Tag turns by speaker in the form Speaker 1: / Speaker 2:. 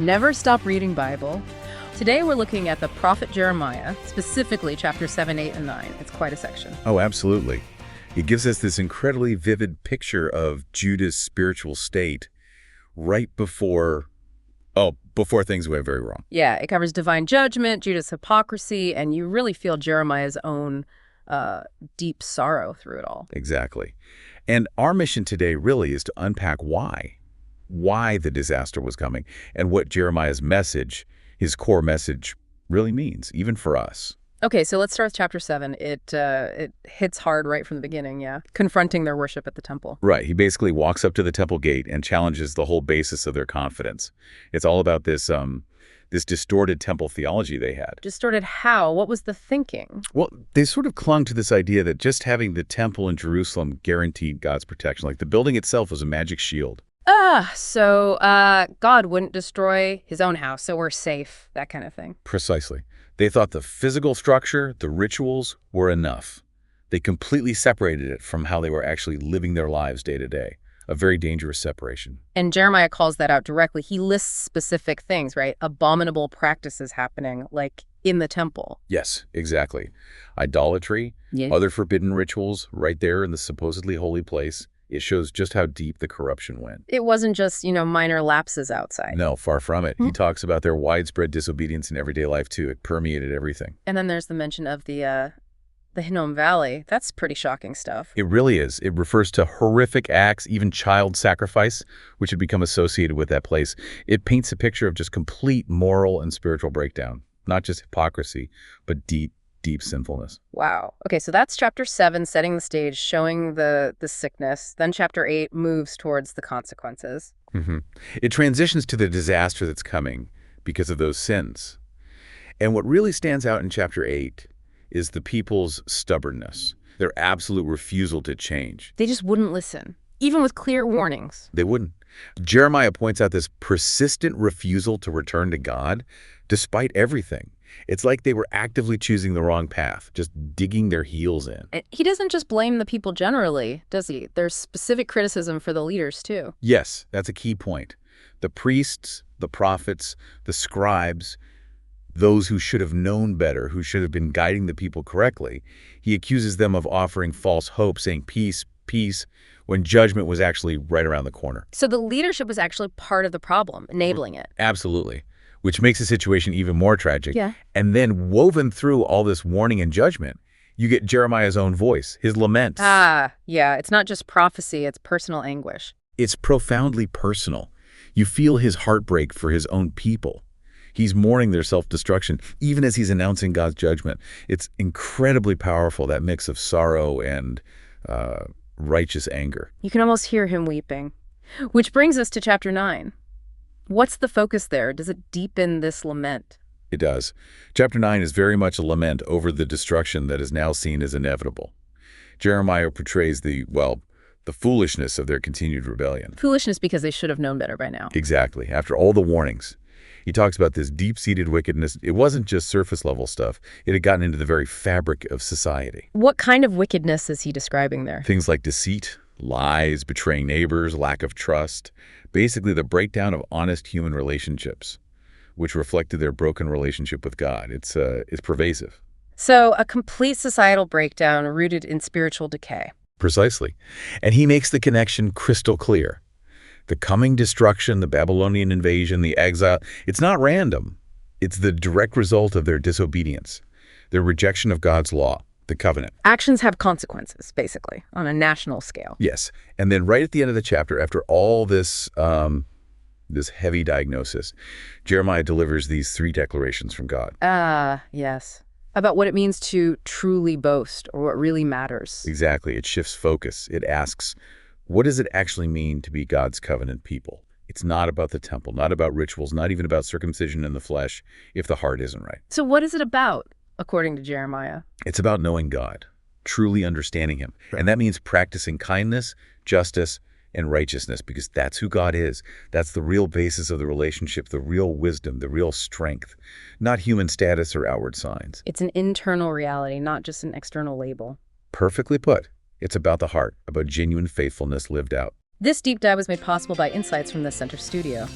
Speaker 1: Never Stop Reading Bible. Today we're looking at the prophet Jeremiah, specifically chapter 7, 8, and 9. It's quite a section.
Speaker 2: Oh, absolutely. It gives us this incredibly vivid picture of Judah's spiritual state right before things went very wrong.
Speaker 1: Yeah, it covers divine judgment, Judah's hypocrisy, and you really feel Jeremiah's own deep sorrow through it all.
Speaker 2: Exactly. And our mission today really is to unpack why the disaster was coming and what Jeremiah's message, his core message, really means, even for us.
Speaker 1: Okay, so let's start with chapter 7. It hits hard right from the beginning, yeah. Confronting their worship at the temple.
Speaker 2: Right. He basically walks up to the temple gate and challenges the whole basis of their confidence. It's all about this distorted temple theology they had.
Speaker 1: Distorted how? What was the thinking?
Speaker 2: Well, they sort of clung to this idea that just having the temple in Jerusalem guaranteed God's protection. Like the building itself was a magic shield.
Speaker 1: So God wouldn't destroy his own house, so we're safe, that kind of thing.
Speaker 2: Precisely. They thought the physical structure, the rituals, were enough. They completely separated it from how they were actually living their lives day to day. A very dangerous separation.
Speaker 1: And Jeremiah calls that out directly. He lists specific things, right? Abominable practices happening, like in the temple.
Speaker 2: Yes, exactly. Idolatry, other forbidden rituals right there in the supposedly holy place. It shows just how deep the corruption went.
Speaker 1: It wasn't just, minor lapses outside.
Speaker 2: No, far from it. He talks about their widespread disobedience in everyday life, too. It permeated everything.
Speaker 1: And then there's the mention of the Hinnom Valley. That's pretty shocking stuff.
Speaker 2: It really is. It refers to horrific acts, even child sacrifice, which had become associated with that place. It paints a picture of just complete moral and spiritual breakdown. Not just hypocrisy, but deep sinfulness.
Speaker 1: Wow. Okay, so that's chapter 7, setting the stage, showing the sickness. Then chapter 8 moves towards the consequences.
Speaker 2: It transitions to the disaster that's coming because of those sins. And what really stands out in chapter 8 is the people's stubbornness, their absolute refusal to change.
Speaker 1: They just wouldn't listen, even with clear warnings.
Speaker 2: They wouldn't. Jeremiah points out this persistent refusal to return to God despite everything. It's like they were actively choosing the wrong path, just digging their heels in.
Speaker 1: And he doesn't just blame the people generally, does he? There's specific criticism for the leaders, too.
Speaker 2: Yes, that's a key point. The priests, the prophets, the scribes, those who should have known better, who should have been guiding the people correctly, he accuses them of offering false hope, saying peace, peace, when judgment was actually right around the corner.
Speaker 1: So the leadership was actually part of the problem, enabling it.
Speaker 2: Absolutely. Which makes the situation even more tragic.
Speaker 1: Yeah.
Speaker 2: And then woven through all this warning and judgment, you get Jeremiah's own voice, his lament.
Speaker 1: Yeah. It's not just prophecy, it's personal anguish.
Speaker 2: It's profoundly personal. You feel his heartbreak for his own people. He's mourning their self-destruction, even as he's announcing God's judgment. It's incredibly powerful, that mix of sorrow and righteous anger.
Speaker 1: You can almost hear him weeping. Which brings us to chapter 9. What's the focus there? Does it deepen this lament?
Speaker 2: It does. Chapter 9 is very much a lament over the destruction that is now seen as inevitable. Jeremiah portrays the foolishness of their continued rebellion.
Speaker 1: Foolishness because they should have known better by now.
Speaker 2: Exactly. After all the warnings, he talks about this deep-seated wickedness. It wasn't just surface-level stuff. It had gotten into the very fabric of society.
Speaker 1: What kind of wickedness is he describing there?
Speaker 2: Things like deceit, lies, betraying neighbors, lack of trust, basically the breakdown of honest human relationships, which reflected their broken relationship with God. It's pervasive.
Speaker 1: So a complete societal breakdown rooted in spiritual decay.
Speaker 2: Precisely. And he makes the connection crystal clear. The coming destruction, the Babylonian invasion, the exile, it's not random. It's the direct result of their disobedience, their rejection of God's law, the covenant.
Speaker 1: Actions have consequences, basically, on a national scale.
Speaker 2: Yes. And then right at the end of the chapter, after all this heavy diagnosis, Jeremiah delivers these 3 declarations from God.
Speaker 1: Yes. About what it means to truly boast, or what really matters.
Speaker 2: Exactly. It shifts focus. It asks, what does it actually mean to be God's covenant people? It's not about the temple, not about rituals, not even about circumcision in the flesh, if the heart isn't right.
Speaker 1: So what is it about, according to Jeremiah?
Speaker 2: It's about knowing God, truly understanding him. And that means practicing kindness, justice, and righteousness, because that's who God is. That's the real basis of the relationship, the real wisdom, the real strength, not human status or outward signs.
Speaker 1: It's an internal reality, not just an external label.
Speaker 2: Perfectly put. It's about the heart, about genuine faithfulness lived out.
Speaker 1: This deep dive was made possible by insights from the Center Studio.